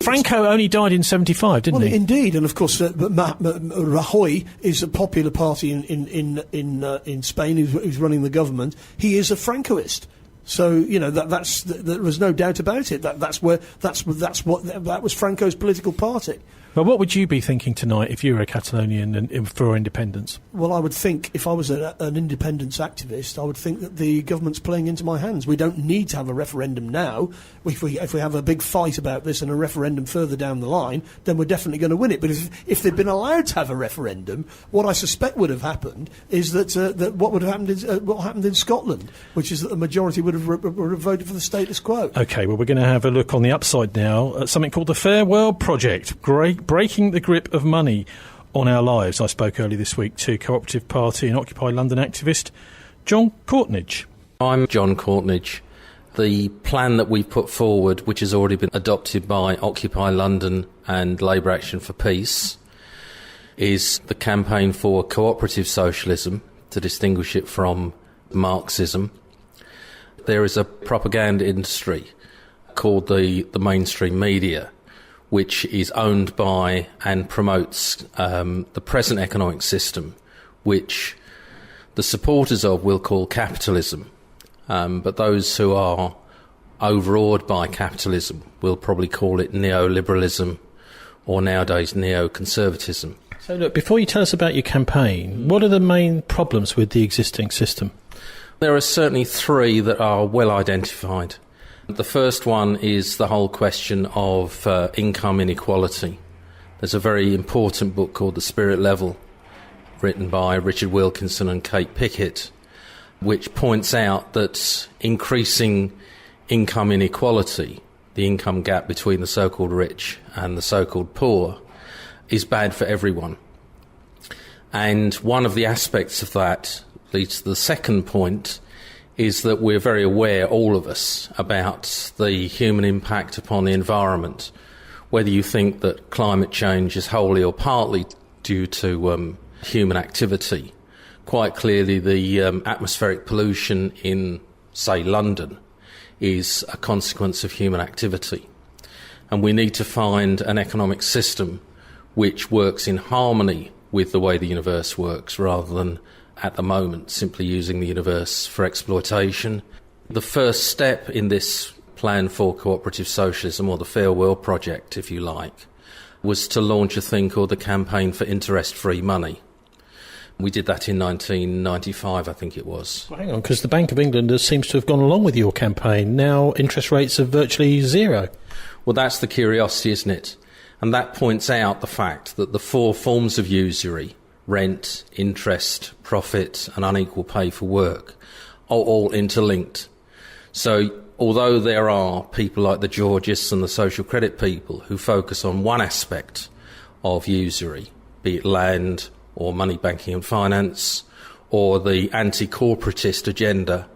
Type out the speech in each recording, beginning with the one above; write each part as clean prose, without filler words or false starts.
Franco only died in 75, didn't he? Indeed, and of course, Rajoy is a popular party in Spain who's running the government. He is a Francoist. So there was no doubt about it. That was Franco's political party. Well, what would you be thinking tonight if you were a Catalonian and for independence? Well, I would think, if I was an independence activist, I would think that the government's playing into my hands. We don't need to have a referendum now. If we have a big fight about this and a referendum further down the line, then we're definitely going to win it. But if they'd been allowed to have a referendum, what I suspect would have happened is that what would have happened is what happened in Scotland, which is that the majority would have voted for the status quo. OK, well, we're going to have a look on the upside now at something called the Fair World Project. Breaking the grip of money on our lives. I spoke earlier this week to Co-operative Party and Occupy London activist John Courtneidge. I'm John Courtneidge. The plan that we've put forward, which has already been adopted by Occupy London and Labour Action for Peace, is the campaign for cooperative socialism, to distinguish it from Marxism. There is a propaganda industry called the mainstream media, which is owned by and promotes the present economic system, which the supporters of will call capitalism. But those who are overawed by capitalism will probably call it neoliberalism or nowadays neoconservatism. So look, before you tell us about your campaign, what are the main problems with the existing system? There are certainly three that are well identified. The first one is the whole question of income inequality. There's a very important book called The Spirit Level, written by Richard Wilkinson and Kate Pickett, which points out that increasing income inequality, the income gap between the so-called rich and the so-called poor, is bad for everyone. And one of the aspects of that leads to the second point, is that we're very aware, all of us, about the human impact upon the environment, whether you think that climate change is wholly or partly due to human activity. Quite clearly, the atmospheric pollution in, say, London is a consequence of human activity. And we need to find an economic system which works in harmony with the way the universe works, rather than at the moment simply using the universe for exploitation. The first step in this plan for cooperative socialism, or the Fair World Project, if you like, was to launch a thing called the Campaign for Interest-Free Money. We did that in 1995, I think it was. Well, hang on, because the Bank of England seems to have gone along with your campaign. Now interest rates are virtually zero. Well, that's the curiosity, isn't it? And that points out the fact that the four forms of usury, rent, interest, profit and unequal pay for work, are all interlinked. So although there are people like the Georgists and the social credit people who focus on one aspect of usury, be it land or money, banking and finance, or the anti-corporatist agenda,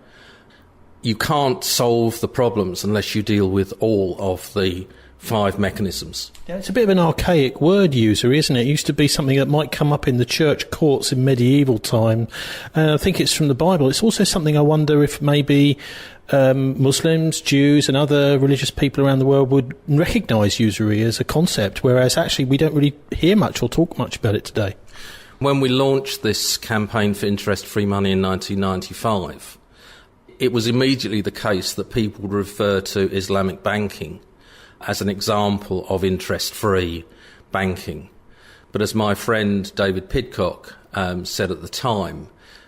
you can't solve the problems unless you deal with all of the five mechanisms. Yeah, it's a bit of an archaic word, usury, isn't it? It used to be something that might come up in the church courts in medieval time. I think it's from the Bible. It's also something I wonder if maybe Muslims, Jews and other religious people around the world would recognise usury as a concept, whereas actually we don't really hear much or talk much about it today. When we launched this campaign for interest-free money in 1995, it was immediately the case that people would refer to Islamic banking as an example of interest-free banking. But as my friend David Pidcock said at the time,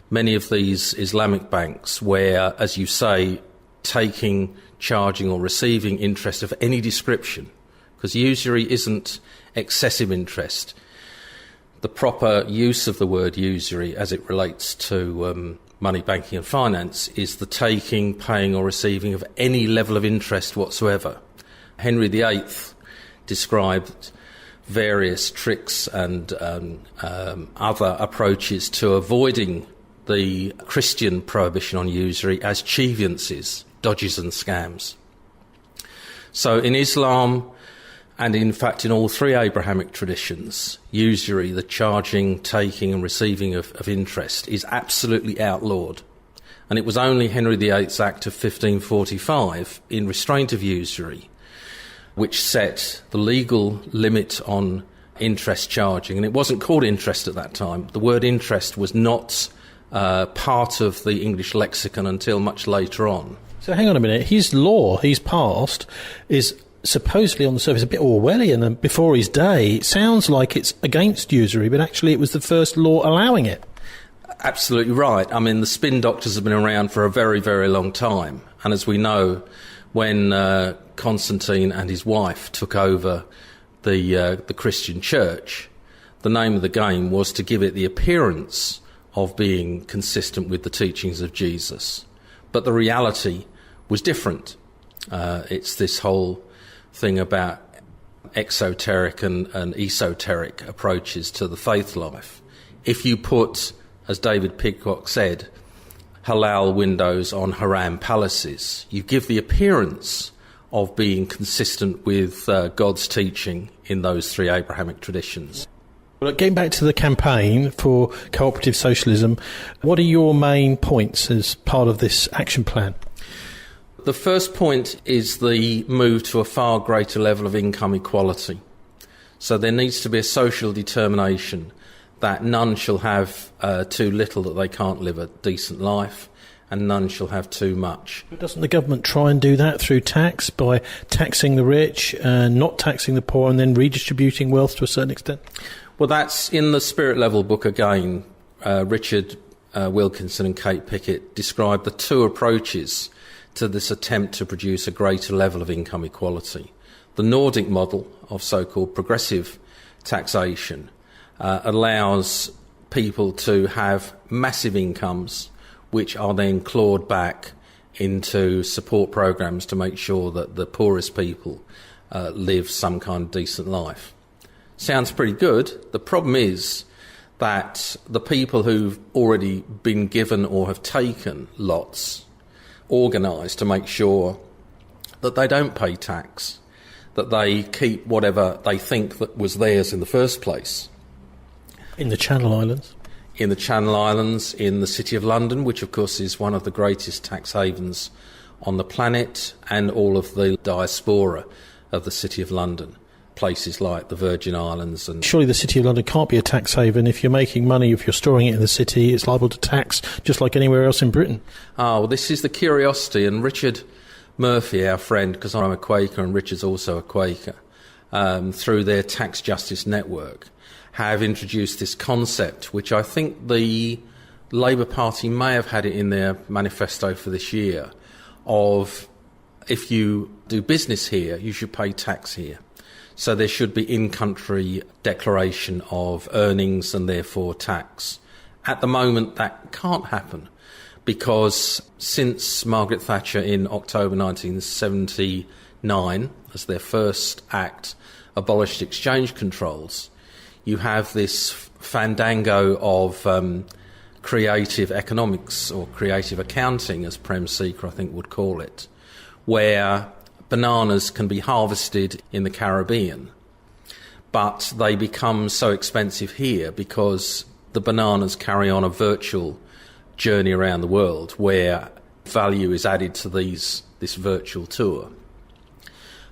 many of these Islamic banks where, as you say, taking, charging or receiving interest of any description, because usury isn't excessive interest. The proper use of the word usury as it relates to money, banking and finance is the taking, paying or receiving of any level of interest whatsoever. Henry VIII described various tricks and other approaches to avoiding the Christian prohibition on usury as chievances, dodges and scams. So in Islam, and in fact in all three Abrahamic traditions, usury, the charging, taking and receiving of interest, is absolutely outlawed. And it was only Henry VIII's Act of 1545, in restraint of usury, which set the legal limit on interest charging. And it wasn't called interest at that time. The word interest was not part of the English lexicon until much later on. So hang on a minute. His law he's passed is supposedly on the surface a bit Orwellian and before his day. It sounds like it's against usury, but actually it was the first law allowing it. Absolutely right. I mean, the spin doctors have been around for a very, very long time. And as we know, when Constantine and his wife took over the Christian church, the name of the game was to give it the appearance of being consistent with the teachings of Jesus. But the reality was different. It's this whole thing about exoteric and esoteric approaches to the faith life. If you put, as David Pidcock said, halal windows on haram palaces, you give the appearance of being consistent with God's teaching in those three Abrahamic traditions. Well, getting back to the campaign for cooperative socialism, what are your main points as part of this action plan? The first point is the move to a far greater level of income equality. So there needs to be a social determination that none shall have too little that they can't live a decent life, and none shall have too much. But doesn't the government try and do that through tax, by taxing the rich and not taxing the poor and then redistributing wealth to a certain extent? Well, that's in the Spirit Level book again. Richard Wilkinson and Kate Pickett describe the two approaches to this attempt to produce a greater level of income equality. The Nordic model of so-called progressive taxation allows people to have massive incomes which are then clawed back into support programs to make sure that the poorest people live some kind of decent life. Sounds pretty good. The problem is that the people who've already been given or have taken lots organise to make sure that they don't pay tax, that they keep whatever they think that was theirs in the first place. In the Channel Islands? In the Channel Islands, in the City of London, which of course is one of the greatest tax havens on the planet, and all of the diaspora of the City of London, places like the Virgin Islands. And surely the City of London can't be a tax haven. If you're making money, if you're storing it in the city, it's liable to tax just like anywhere else in Britain. Well, this is the curiosity, and Richard Murphy, our friend, because I'm a Quaker and Richard's also a Quaker, through their Tax Justice Network, have introduced this concept, which I think the Labour Party may have had it in their manifesto for this year, of if you do business here, you should pay tax here. So there should be in-country declaration of earnings and therefore tax. At the moment, that can't happen because since Margaret Thatcher in October 1979, as their first act, abolished exchange controls, you have this fandango of creative economics, or creative accounting, as Prem Seeker I think would call it, where bananas can be harvested in the Caribbean, but they become so expensive here because the bananas carry on a virtual journey around the world where value is added to this virtual tour,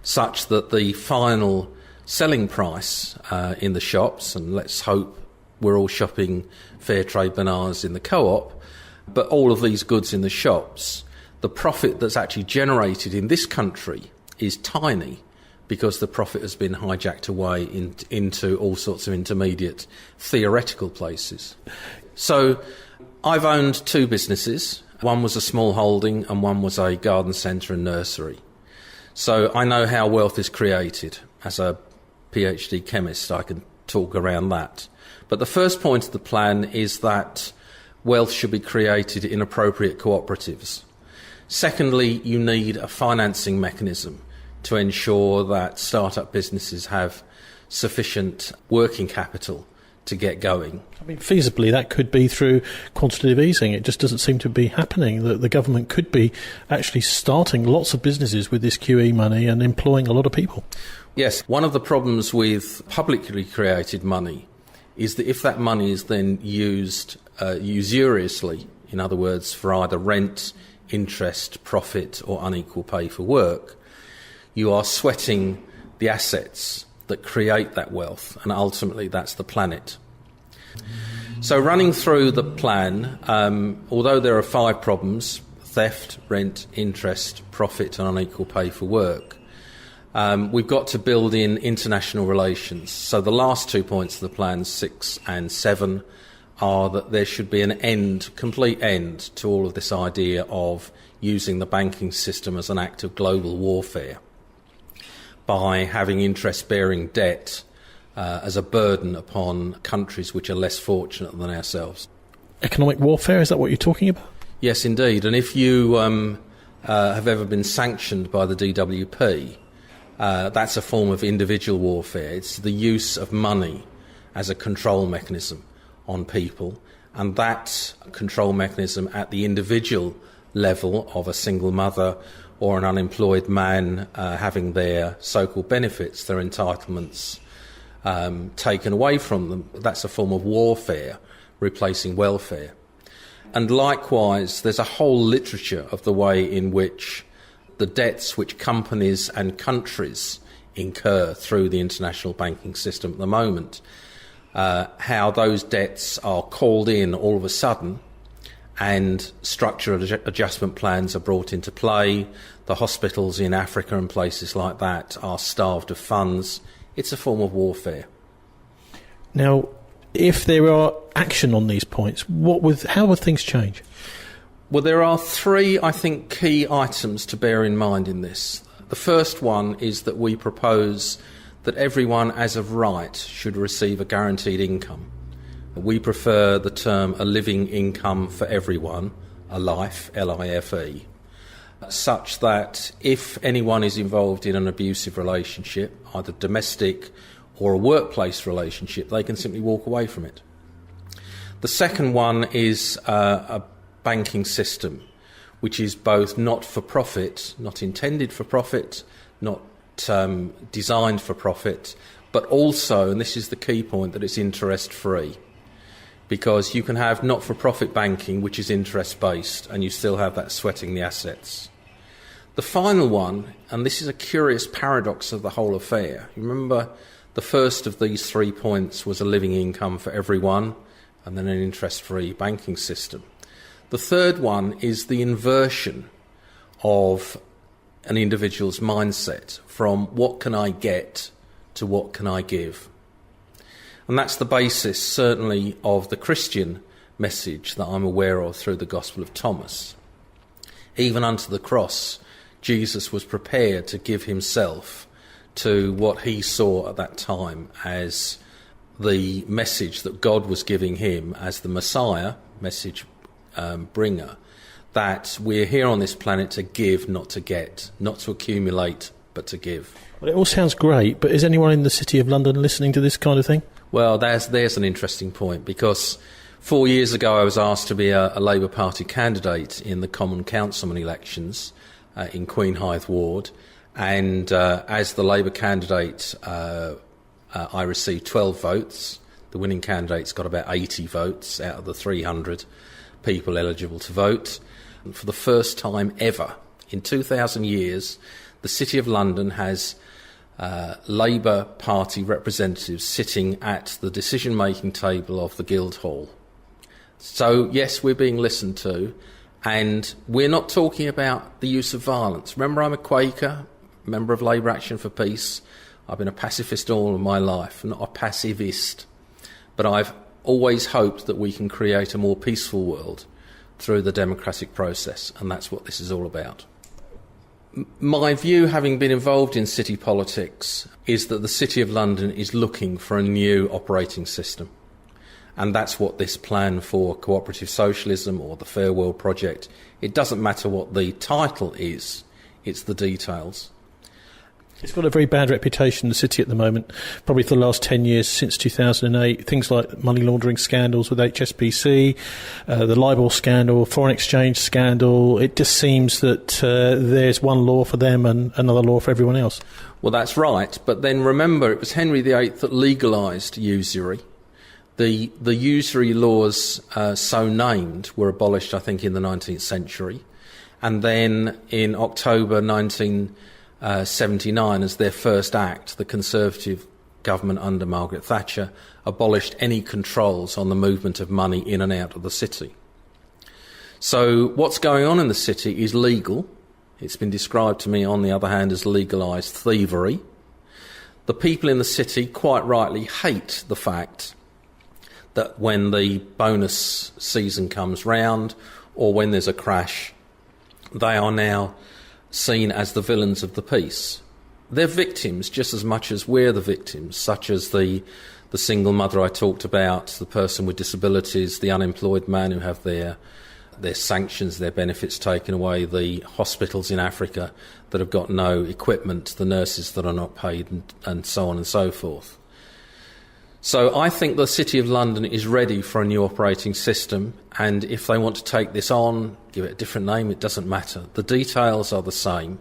such that the final selling price in the shops, and let's hope we're all shopping fair trade bananas in the co-op, but all of these goods in the shops, the profit that's actually generated in this country is tiny because the profit has been hijacked away into all sorts of intermediate theoretical places. So I've owned two businesses. One was a small holding and one was a garden centre and nursery. So I know how wealth is created. As a PhD chemist, I can talk around that. But the first point of the plan is that wealth should be created in appropriate cooperatives. Secondly, you need a financing mechanism to ensure that start-up businesses have sufficient working capital to get going. I mean, feasibly, that could be through quantitative easing. It just doesn't seem to be happening. The government could be actually starting lots of businesses with this QE money and employing a lot of people. Yes, one of the problems with publicly created money is that if that money is then used usuriously, in other words, for either rent, interest, profit or unequal pay for work, you are sweating the assets that create that wealth, and ultimately that's the planet. So running through the plan, although there are 5 problems: theft, rent, interest, profit and unequal pay for work, we've got to build in international relations. So the last 2 points of the plan, 6 and 7, are that there should be an end, complete end to all of this idea of using the banking system as an act of global warfare by having interest-bearing debt as a burden upon countries which are less fortunate than ourselves. Economic warfare, is that what you're talking about? Yes, indeed. And if you have ever been sanctioned by the DWP, that's a form of individual warfare. It's the use of money as a control mechanism on people, and that control mechanism at the individual level of a single mother or an unemployed man having their so-called benefits, their entitlements, taken away from them. That's a form of warfare, replacing welfare. And likewise, there's a whole literature of the way in which the debts which companies and countries incur through the international banking system at the moment, how those debts are called in all of a sudden and structural adjustment plans are brought into play. The hospitals in Africa and places like that are starved of funds. It's a form of warfare. Now, if there are action on these points, how would things change? Well, there are 3, I think, key items to bear in mind in this. The first one is that we propose that everyone, as of right, should receive a guaranteed income. We prefer the term a living income for everyone, a life, L-I-F-E, such that if anyone is involved in an abusive relationship, either domestic or a workplace relationship, they can simply walk away from it. The second one is a banking system which is both not for profit, not intended for profit, not designed for profit, but also, and this is the key point, that it's interest-free. Because you can have not-for-profit banking which is interest-based and you still have that sweating the assets. The final one, and this is a curious paradox of the whole affair, you remember the first of these 3 points was a living income for everyone and then an interest-free banking system. The third one is the inversion of an individual's mindset from what can I get to what can I give. And that's the basis, certainly, of the Christian message that I'm aware of through the Gospel of Thomas. Even unto the cross, Jesus was prepared to give himself to what he saw at that time as the message that God was giving him as the Messiah, message bringer, that we're here on this planet to give, not to get, not to accumulate, but to give. Well, it all sounds great, but is anyone in the City of London listening to this kind of thing? Well, there's an interesting point, because 4 years ago I was asked to be a Labour Party candidate in the Common Councilman elections in Queen Hythe Ward, and as the Labour candidate I received 12 votes. The winning candidate's got about 80 votes out of the 300 people eligible to vote. And for the first time ever in 2,000 years, the City of London has Labour Party representatives sitting at the decision-making table of the Guildhall. So, yes, we're being listened to, and we're not talking about the use of violence. Remember, I'm a Quaker, member of Labour Action for Peace. I've been a pacifist all of my life, not a passivist. But I've always hoped that we can create a more peaceful world through the democratic process, and that's what this is all about. My view, having been involved in city politics, is that the City of London is looking for a new operating system. And that's what this plan for cooperative socialism or the Fair World project, it doesn't matter what the title is, it's the details. It's got a very bad reputation, the city, at the moment, probably for the last 10 years, since 2008. Things like money laundering scandals with HSBC, the libel scandal, foreign exchange scandal. It just seems that there's one law for them and another law for everyone else. Well, that's right. But then remember, it was Henry VIII that legalised usury. The usury laws so named were abolished, I think, in the 19th century. And then in October 19 1979, as their first act, the Conservative government under Margaret Thatcher abolished any controls on the movement of money in and out of the city. So what's going on in the city is legal. It's been described to me, on the other hand, as legalised thievery. The people in the city quite rightly hate the fact that when the bonus season comes round or when there's a crash, they are now seen as the villains of the piece. They're victims just as much as we're the victims, such as the single mother I talked about, the person with disabilities, the unemployed man who have their sanctions, their benefits taken away, the hospitals in Africa that have got no equipment, the nurses that are not paid, and so on and so forth. So I think the City of London is ready for a new operating system, and if they want to take this on, give it a different name, it doesn't matter. The details are the same,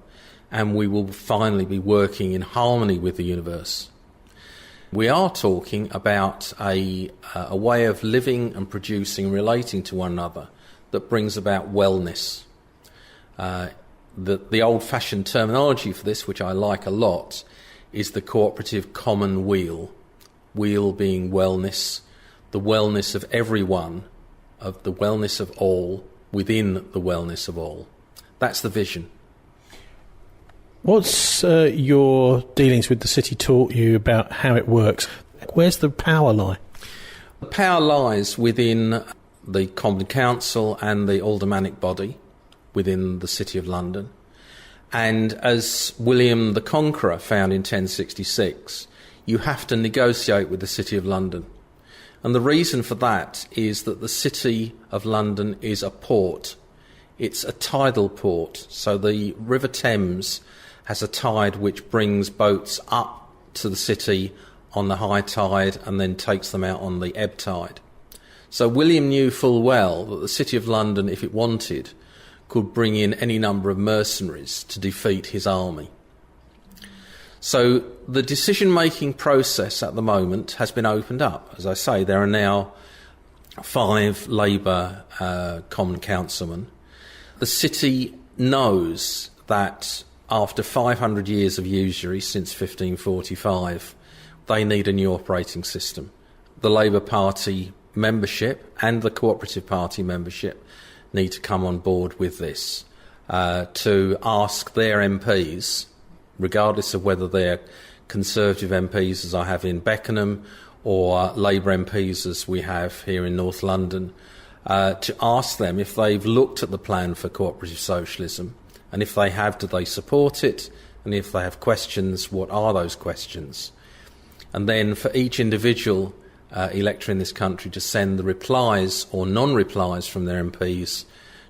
and we will finally be working in harmony with the universe. We are talking about a way of living and producing, relating to one another, that brings about wellness. The old-fashioned terminology for this, which I like a lot, is the cooperative commonweal. Weal being wellness, the wellness of everyone, of the wellness of all, within the wellness of all. That's the vision. What's your dealings with the city taught you about how it works? Where's the power lie? The power lies within the Common Council and the aldermanic body within the City of London. And as William the Conqueror found in 1066, you have to negotiate with the City of London. And the reason for that is that the City of London is a port. It's a tidal port. So the River Thames has a tide which brings boats up to the city on the high tide and then takes them out on the ebb tide. So William knew full well that the City of London, if it wanted, could bring in any number of mercenaries to defeat his army. So the decision-making process at the moment has been opened up. As I say, there are now 5 Labour Common Councilmen. The city knows that after 500 years of usury, since 1545, they need a new operating system. The Labour Party membership and the Cooperative Party membership need to come on board with this, to ask their MPs, regardless of whether they're Conservative MPs, as I have in Beckenham, or Labour MPs, as we have here in North London, to ask them if they've looked at the plan for cooperative socialism, and if they have, do they support it, and if they have questions, what are those questions? And then for each individual elector in this country to send the replies or non-replies from their MPs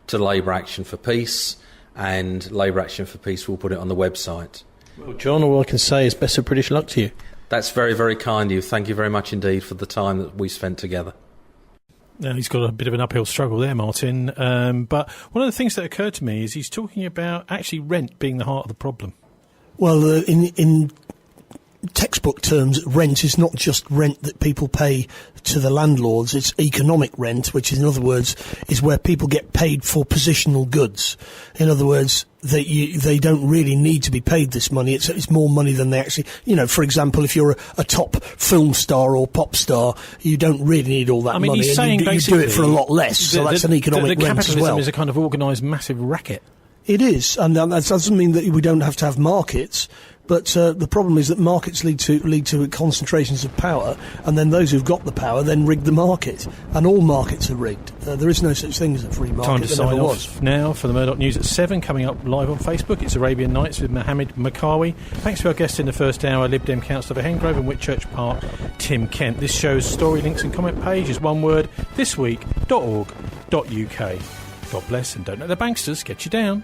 to Labour Action for Peace, and Labour Action for Peace will put it on the website. Well, John, all I can say is best of British luck to you. That's very, very kind of you. Thank you very much indeed for the time that we spent together. Now, he's got a bit of an uphill struggle there, Martin. But one of the things that occurred to me is he's talking about actually rent being the heart of the problem. Well, in textbook terms, rent is not just rent that people pay to the landlords, it's economic rent, which in other words is where people get paid for positional goods. In other words, they don't really need to be paid this money. It's more money than they actually, for example, if you're a top film star or pop star, you don't really need all that money. He's saying you do it for a lot less, so that's an economic rent as well. Capitalism is a kind of organised massive racket. It is, and that doesn't mean that we don't have to have markets. But the problem is that markets lead to concentrations of power, and then those who've got the power then rig the market, and all markets are rigged. There is no such thing as a free market. Time to sign off off now for the Murdoch News at 7, coming up live on Facebook. It's Arabian Nights with Mohammed Makawi. Thanks to our guests in the first hour, Lib Dem Councillor for Hengrove and Whitchurch Park, Tim Kent. This show's story, links and comment page is one word, thisweek.org.uk. God bless, and don't let the banksters get you down.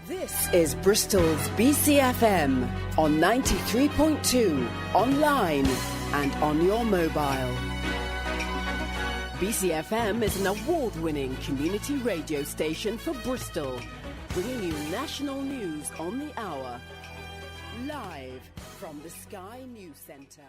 This is Bristol's BCFM on 93.2, online and on your mobile. BCFM is an award-winning community radio station for Bristol, bringing you national news on the hour. Live from the Sky News Centre.